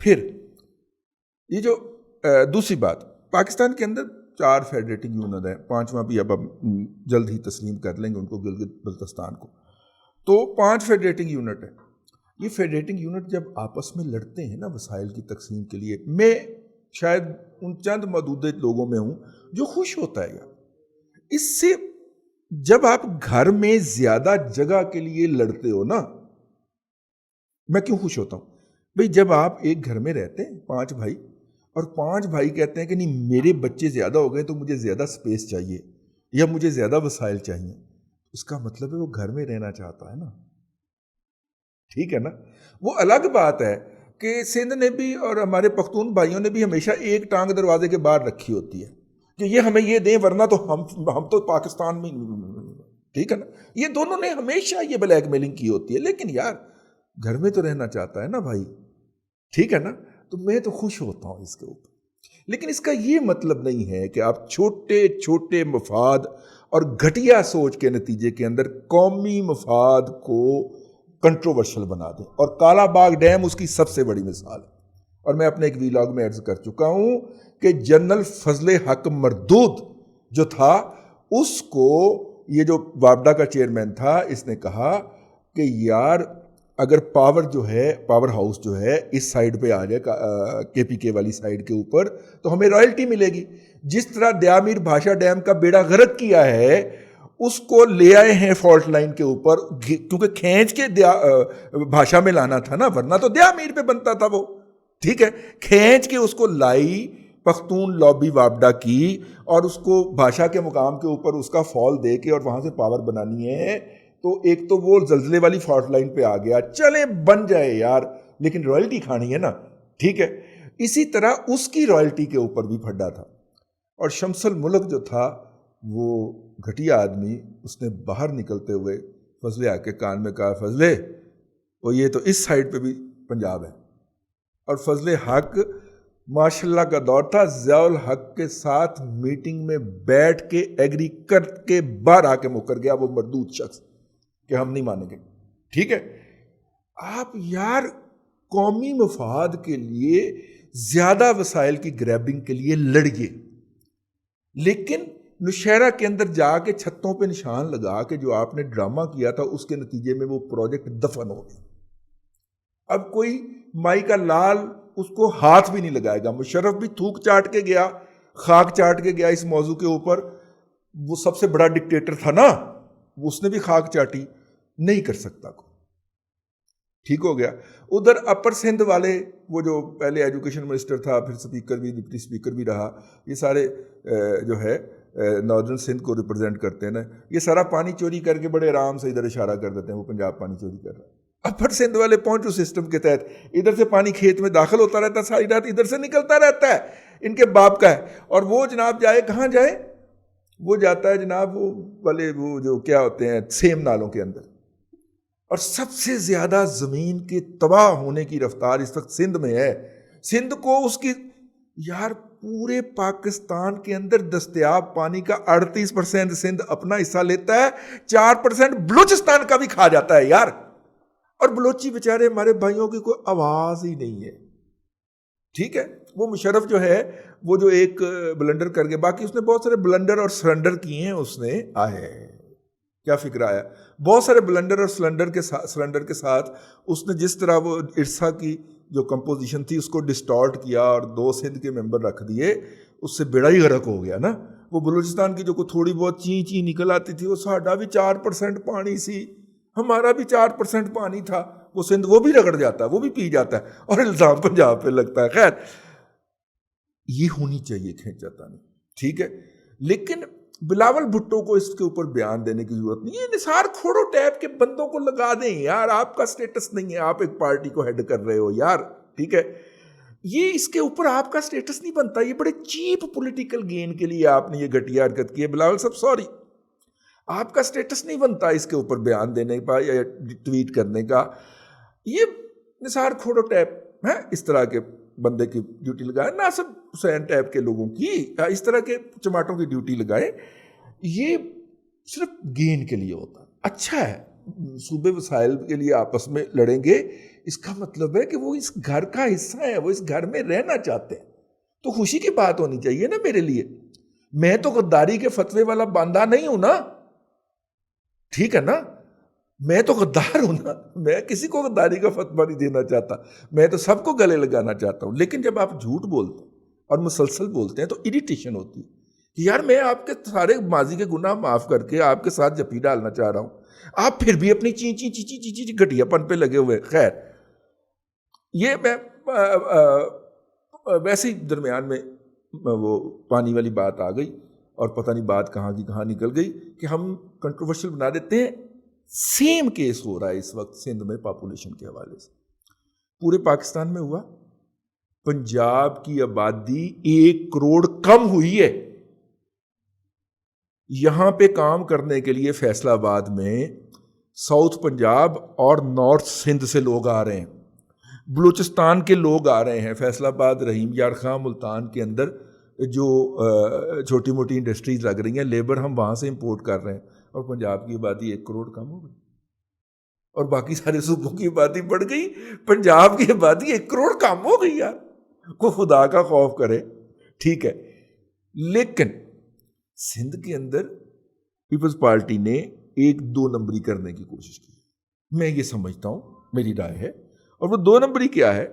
پھر یہ جو دوسری بات، پاکستان کے اندر 4 فیڈریٹنگ یونٹ ہیں، 5واں بھی اب جلد ہی تسلیم کر لیں گے ان کو، گلگت بلتستان کو. تو 5 فیڈریٹنگ یونٹ ہیں. یہ فیڈریٹنگ یونٹ جب آپس میں لڑتے ہیں نا وسائل کی تقسیم کے لیے، میں شاید ان چند محدود لوگوں میں ہوں جو خوش ہوتا ہے یار اس سے. جب آپ گھر میں زیادہ جگہ کے لیے لڑتے ہو نا، میں کیوں خوش ہوتا ہوں بھئی؟ جب آپ ایک گھر میں رہتے ہیں 5 بھائی، اور 5 بھائی کہتے ہیں کہ نہیں میرے بچے زیادہ ہو گئے تو مجھے زیادہ سپیس چاہیے یا مجھے زیادہ وسائل چاہیے، اس کا مطلب ہے وہ گھر میں رہنا چاہتا ہے نا. ٹھیک ہے نا. وہ الگ بات ہے کہ سندھ نے بھی اور ہمارے پختون بھائیوں نے بھی ہمیشہ ایک ٹانگ دروازے کے باہر رکھی ہوتی ہے کہ یہ ہمیں یہ دیں ورنہ تو ہم تو پاکستان میں. ٹھیک ہے نا. یہ دونوں نے ہمیشہ یہ بلیک میلنگ کی ہوتی ہے، لیکن یار گھر میں تو رہنا چاہتا ہے نا بھائی. ٹھیک ہے نا. تو میں تو خوش ہوتا ہوں اس کے اوپر. لیکن اس کا یہ مطلب نہیں ہے کہ آپ چھوٹے چھوٹے مفاد اور گھٹیا سوچ کے نتیجے کے اندر قومی مفاد کو کنٹروورشل بنا دیں. اور کالا باغ ڈیم اس کی سب سے بڑی مثال ہے. اور میں اپنے ایک ویلاگ میں عرض کر چکا ہوں کہ جنرل فضل حق مردود جو تھا، اس کو یہ جو وابڈا کا چیئرمین تھا، اس نے کہا کہ یار اگر پاور ہاؤس جو ہے اس سائیڈ پہ آ جائے کے پی کے والی سائیڈ کے اوپر تو ہمیں رائلٹی ملے گی. جس طرح دیامیر بھاشا ڈیم کا بیڑا غرق کیا ہے، اس کو لے آئے ہیں فالٹ لائن کے اوپر، کیونکہ کھینچ کے بھاشا میں لانا تھا نا، ورنہ تو دیامیر پہ بنتا تھا وہ. ٹھیک ہے. کھینچ کے اس کو لائی پختون لابی وابڈا کی، اور اس کو بھاشا کے مقام کے اوپر اس کا فال دے کے اور وہاں سے پاور بنانی ہے. تو ایک تو وہ زلزلے والی فالٹ لائن پہ آ گیا، چلے بن جائے یار، لیکن رائلٹی کھانی ہے نا. ٹھیک ہے. اسی طرح اس کی رائلٹی کے اوپر بھی پھڈا تھا. اور شمس الملک جو تھا وہ گھٹیا آدمی، اس نے باہر نکلتے ہوئے فضل حق کے کان میں کہا، فضلے وہ یہ تو اس سائڈ پہ بھی پنجاب ہے. اور فضل حق ماشاءاللہ کا دور تھا، ضیاء الحق کے ساتھ میٹنگ میں بیٹھ کے ایگری کر کے باہر آ کے مکر گیا وہ مردود شخص کہ ہم نہیں مانیں گے. ٹھیک ہے. آپ یار قومی مفاد کے لیے زیادہ وسائل کی گریبنگ کے لیے لڑیے، لیکن نوشہرہ کے اندر جا کے چھتوں پہ نشان لگا کے جو آپ نے ڈرامہ کیا تھا، اس کے نتیجے میں وہ پروجیکٹ دفن ہو گیا. اب کوئی مائی کا لال اس کو ہاتھ بھی نہیں لگائے گا. مشرف بھی تھوک چاٹ کے گیا، خاک چاٹ کے گیا اس موضوع کے اوپر. وہ سب سے بڑا ڈکٹیٹر تھا نا، اس نے بھی خاک چاٹی. نہیں کر سکتا کوئی. ٹھیک ہو گیا. ادھر اپر سندھ والے، وہ جو پہلے ایجوکیشن منسٹر تھا، پھر سپیکر بھی، ڈپٹی سپیکر بھی رہا، یہ سارے جو ہے ناردرن سندھ کو ریپرزینٹ کرتے ہیں نا، یہ سارا پانی چوری کر کے بڑے آرام سے ادھر اشارہ کر دیتے ہیں وہ پنجاب پانی چوری کر رہا ہے. اپر سندھ والے پہنچو سسٹم کے تحت ادھر سے پانی کھیت میں داخل ہوتا رہتا ہے، ساری رات ادھر سے نکلتا رہتا ہے، ان کے باپ کا ہے. اور وہ جناب جائے کہاں جائے؟ وہ جاتا ہے جناب وہ والے وہ جو کیا ہوتے ہیں سیم نالوں کے اندر. اور سب سے زیادہ زمین کے تباہ ہونے کی رفتار اس وقت سندھ میں ہے. سندھ کو اس کی یار پورے پاکستان کے اندر دستیاب پانی کا 38% سندھ اپنا حصہ لیتا ہے، 4% بلوچستان کا بھی کھا جاتا ہے یار. اور بلوچی بیچارے ہمارے بھائیوں کی کوئی آواز ہی نہیں ہے. ٹھیک ہے. وہ مشرف جو ہے وہ جو ایک بلنڈر کر کے، باقی اس نے بہت سارے بلنڈر اور سرنڈر کیے ہیں. اس نے کیا فکر آیا، بہت سارے بلنڈر اور سرنڈر کے ساتھ اس نے جس طرح وہ ارسا کی جو کمپوزیشن تھی اس کو ڈسٹارٹ کیا اور 2 سندھ کے ممبر رکھ دیے، اس سے بیڑا ہی غرق ہو گیا نا. وہ بلوچستان کی جو کوئی تھوڑی بہت چی نکل آتی تھی، وہ ساڈا بھی 4% پانی سی، ہمارا بھی 4% پانی تھا. وہ سندھ وہ بھی رگڑ جاتا ہے، وہ بھی پی جاتا ہے، اور الزام پنجاب پہ لگتا ہے. خیر یہ ہونی چاہیے کھینچاتا نہیں. ٹھیک ہے. لیکن بلاول بھٹو کو اس کے اوپر بیان دینے کی ضرورت نہیں ہے. نثار کھوڑو ٹیپ کے بندوں کو لگا دیں یار. آپ کا سٹیٹس نہیں ہے، آپ ایک پارٹی کو ہیڈ کر رہے ہو یار. ٹھیک ہے. یہ اس کے اوپر آپ کا سٹیٹس نہیں بنتا. یہ بڑے چیپ پولیٹیکل گین کے لیے آپ نے یہ گھٹیا حرکت کی ہے. بلاول صاحب سوری، آپ کا سٹیٹس نہیں بنتا اس کے اوپر بیان دینے کا یا ٹویٹ کرنے کا. یہ نثار کھوڑو ٹیپ ہے اس طرح کے بندے کی ڈیوٹی لگائے، ناصر حسین ٹیپ کے لوگوں کی اس طرح کے چماٹوں کی ڈیوٹی لگائے. یہ صرف گین کے لیے ہوتا ہے. اچھا ہے، صوبے وسائل کے لیے آپس میں لڑیں گے، اس کا مطلب ہے کہ وہ اس گھر کا حصہ ہے، وہ اس گھر میں رہنا چاہتے ہیں، تو خوشی کی بات ہونی چاہیے نا میرے لیے. میں تو غداری کے فتوے والا باندھا نہیں ہوں نا، ٹھیک ہے نا، میں تو غدار ہوں نا، میں کسی کو غداری کا فتویٰ نہیں دینا چاہتا، میں تو سب کو گلے لگانا چاہتا ہوں. لیکن جب آپ جھوٹ بولتے ہیں اور مسلسل بولتے ہیں تو اریٹیشن ہوتی ہے کہ یار میں آپ کے سارے ماضی کے گناہ معاف کر کے آپ کے ساتھ جپی ڈالنا چاہ رہا ہوں، آپ پھر بھی اپنی چی گھٹیا پن پہ لگے ہوئے. خیر، یہ میں ویسے ہی درمیان میں وہ پانی والی بات آ گئی اور پتہ نہیں بات کہاں کی کہاں نکل گئی کہ ہم کنٹروورشل بنا دیتے ہیں. سیم کیس ہو رہا ہے اس وقت سندھ میں پاپولیشن کے حوالے سے، پورے پاکستان میں ہوا. پنجاب کی آبادی 1 کروڑ کم ہوئی ہے. یہاں پہ کام کرنے کے لیے فیصلہ آباد میں ساؤتھ پنجاب اور نارتھ سندھ سے لوگ آ رہے ہیں، بلوچستان کے لوگ آ رہے ہیں. فیصلہ آباد، رحیم یار خان، ملتان کے اندر جو چھوٹی موٹی انڈسٹریز لگ رہی ہیں، لیبر ہم وہاں سے امپورٹ کر رہے ہیں، اور پنجاب کی آبادی 1 کروڑ کم ہو گئی اور باقی سارے صوبوں کی آبادی بڑھ گئی، پنجاب کی آبادی 1 کروڑ کم ہو گئی. یار کو خدا کا خوف کرے. ٹھیک ہے، لیکن سندھ کے اندر پیپلز پارٹی نے 1-2 نمبری کرنے کی کوشش کی. میں یہ سمجھتا ہوں، میری رائے ہے، اور وہ 2 نمبری کیا ہے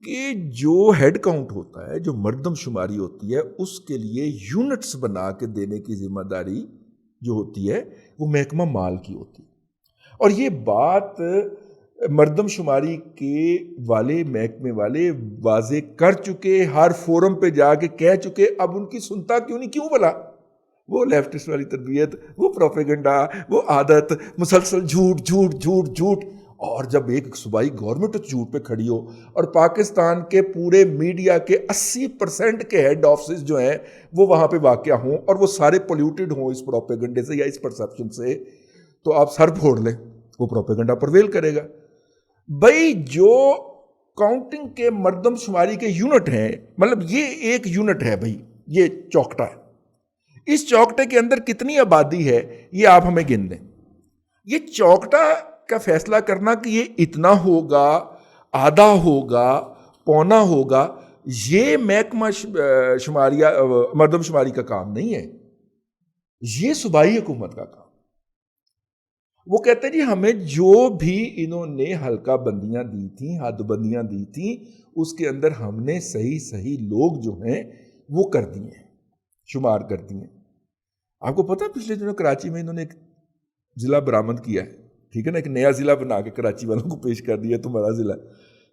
کہ جو ہیڈ کاؤنٹ ہوتا ہے، جو مردم شماری ہوتی ہے، اس کے لیے یونٹس بنا کے دینے کی ذمہ داری جو ہوتی ہے وہ محکمہ مال کی ہوتی ہے. اور یہ بات مردم شماری کے والے محکمے والے واضح کر چکے، ہر فورم پہ جا کے کہہ چکے. اب ان کی سنتا کیوں نہیں؟ کیوں بلا؟ وہ لیفٹسٹ والی تربیت، وہ پروپیگنڈا، وہ عادت، مسلسل جھوٹ جھوٹ جھوٹ جھوٹ. اور جب ایک صوبائی گورنمنٹ جھوٹ پہ کھڑی ہو اور پاکستان کے پورے میڈیا کے 80% کے ہیڈ آفسز جو ہیں وہ وہاں پہ واقع ہوں اور وہ سارے پولیوٹڈ ہوں اس پروپیگنڈے سے یا اس پرسپشن سے، تو آپ سر پھوڑ لیں، وہ پروپیگنڈا پرویل کرے گا. بھائی جو کاؤنٹنگ کے مردم شماری کے یونٹ ہیں، مطلب یہ ایک یونٹ ہے بھائی، یہ چوکٹا ہے، اس چوکٹے کے اندر کتنی آبادی ہے یہ آپ ہمیں گن دیں. یہ چوکٹا کا فیصلہ کرنا کہ یہ اتنا ہوگا، آدھا ہوگا، پونا ہوگا، یہ محکمہ مردم شماری کا کام نہیں ہے، یہ صوبائی حکومت کا کام. وہ کہتے ہیں جی ہمیں جو بھی انہوں نے حلقہ بندیاں دی تھیں، حد بندیاں دی تھیں، اس کے اندر ہم نے صحیح لوگ جو ہیں وہ کر دیے ہیں، شمار کر دیے ہیں. آپ کو پتہ پچھلے دنوں کراچی میں انہوں نے ایک ضلع برآمد کیا ہے، ٹھیک ہے نا، ایک نیا ضلع بنا کے کراچی والوں کو پیش کر دیا تمہارا ضلع،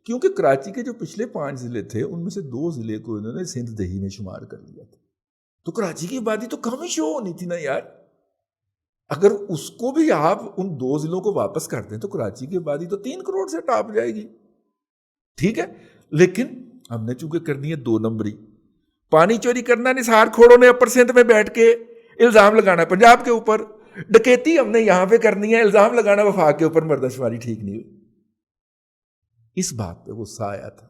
کیونکہ کراچی کے جو پچھلے 5 ضلع تھے ان میں سے 2 ضلع کو انہوں نے سندھ دیہی میں شمار کر لیا تھا. تو کراچی کی آبادی تو کم ہی شو ہونی تھی نا یار. اگر اس کو بھی آپ ان 2 ضلعوں کو واپس کر دیں تو کراچی کی آبادی تو 3 کروڑ سے ٹاپ جائے گی. ٹھیک ہے، لیکن ہم نے چونکہ کرنی ہے 2 نمبری. پانی چوری کرنا نثار کھوڑوں نے اپر سندھ میں بیٹھ کے الزام لگانا پنجاب کے اوپر، ڈکیتی ہم نے یہاں پہ کرنی ہے، الزام لگانا وفاق کے اوپر، مردم شماری ٹھیک نہیں ہوئی. اس بات پہ غصہ آیا تھا.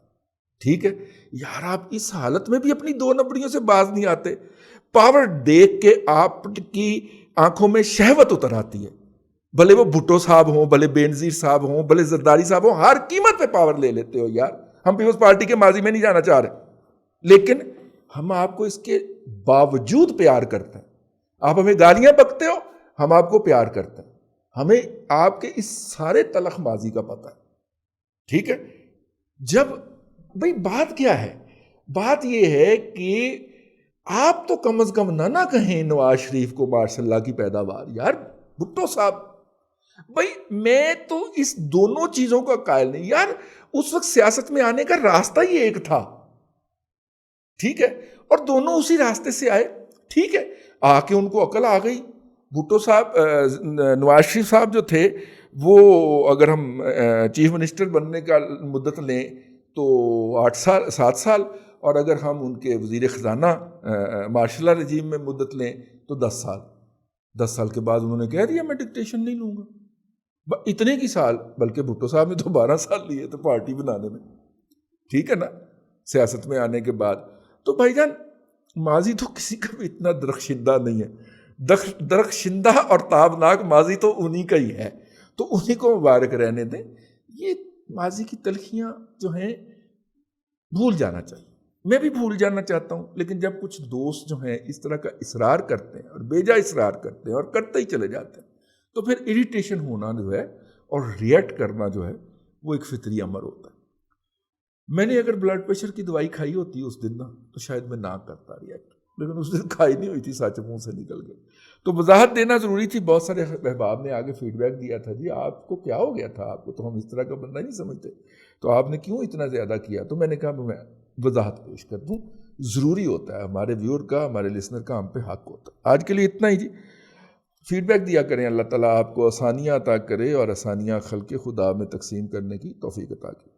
ٹھیک ہے یار، آپ اس حالت میں بھی اپنی 2 نمبریوں سے باز نہیں آتے. پاور دیکھ کے آپ کی آنکھوں میں شہوت اتر آتی ہے، بھلے وہ بھٹو صاحب ہوں، بھلے بینظیر صاحب ہوں، بھلے زرداری صاحب ہوں، ہر قیمت پہ پاور لے لیتے ہو یار. ہم پیپلز پارٹی کے ماضی میں نہیں جانا چاہ رہے، لیکن ہم آپ کو اس کے باوجود پیار کرتے ہیں. آپ ہمیں گالیاں بکتے ہو، ہم آپ کو پیار کرتے ہیں. ہمیں آپ کے اس سارے تلخ ماضی کا پتہ ہے. ٹھیک ہے، جب بھائی بات کیا ہے؟ بات یہ ہے کہ آپ تو کم از کم نہ کہیں نواز شریف کو ماشاء اللہ کی پیداوار. یار بھٹو صاحب، بھائی میں تو اس دونوں چیزوں کا قائل نہیں یار. اس وقت سیاست میں آنے کا راستہ ہی ایک تھا، ٹھیک ہے، اور دونوں اسی راستے سے آئے. ٹھیک ہے، آ کے ان کو عقل آ گئی. بھٹو صاحب، نواز شریف صاحب جو تھے وہ، اگر ہم چیف منسٹر بننے کا مدت لیں تو 7 سال، اور اگر ہم ان کے وزیر خزانہ مارشل اللہ رجیم میں مدت لیں تو 10 سال. 10 سال کے بعد انہوں نے کہہ دیا میں ڈکٹیشن نہیں لوں گا. اتنے کی سال، بلکہ بھٹو صاحب نے تو 12 سال لیے تھے پارٹی بنانے میں. ٹھیک ہے نا، سیاست میں آنے کے بعد. تو بھائی جان ماضی تو کسی کا بھی اتنا درخشندہ نہیں ہے. درخشندہ اور تابناک ماضی تو انہی کا ہی ہے، تو انہی کو مبارک رہنے دیں. یہ ماضی کی تلخیاں جو ہیں بھول جانا چاہیے. میں بھی بھول جانا چاہتا ہوں، لیکن جب کچھ دوست جو ہیں اس طرح کا اصرار کرتے ہیں اور بیجا اصرار کرتے ہیں اور کرتے ہی چلے جاتے ہیں، تو پھر اریٹیشن ہونا جو ہے اور ریئیکٹ کرنا جو ہے وہ ایک فطری امر ہوتا ہے. میں نے اگر بلڈ پریشر کی دوائی کھائی ہوتی اس دن نا تو شاید میں نہ کرتا ریئیکٹ، لیکن اس دن کھائی نہیں ہوئی تھی، سچ منہ سے نکل گئی. تو وضاحت دینا ضروری تھی. بہت سارے احباب نے آگے فیڈ بیک دیا تھا، جی آپ کو کیا ہو گیا تھا، آپ کو تو ہم اس طرح کا بندہ نہیں سمجھتے، تو آپ نے کیوں اتنا زیادہ کیا. تو میں نے کہا میں وضاحت پیش کر دوں، ضروری ہوتا ہے، ہمارے ویور کا، ہمارے لسنر کا ہم پہ حق ہوتا ہے. آج کے لیے اتنا ہی جی. فیڈ بیک دیا کریں. اللہ تعالیٰ آپ کو آسانیاں عطا کرے اور آسانیاں خلق خدا میں تقسیم کرنے کی توفیق عطا کرے.